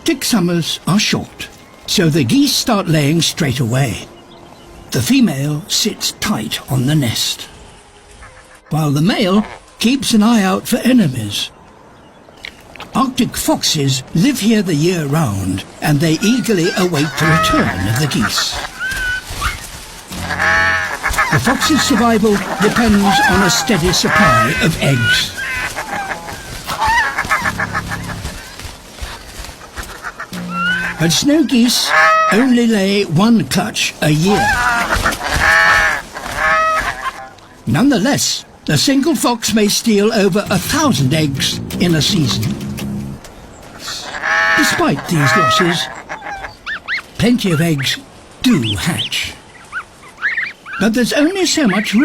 Arctic summers are short, so the geese start laying straight away. The female sits tight on the nest, while the male keeps an eye out for enemies. Arctic foxes live here the year round, and they eagerly await the return of the geese. The fox's survival depends on a steady supply of eggs. But snow geese only lay one clutch a year. Nonetheless, the single fox may steal over 1,000 eggs in a season. Despite these losses, plenty of eggs do hatch. But there's only so much room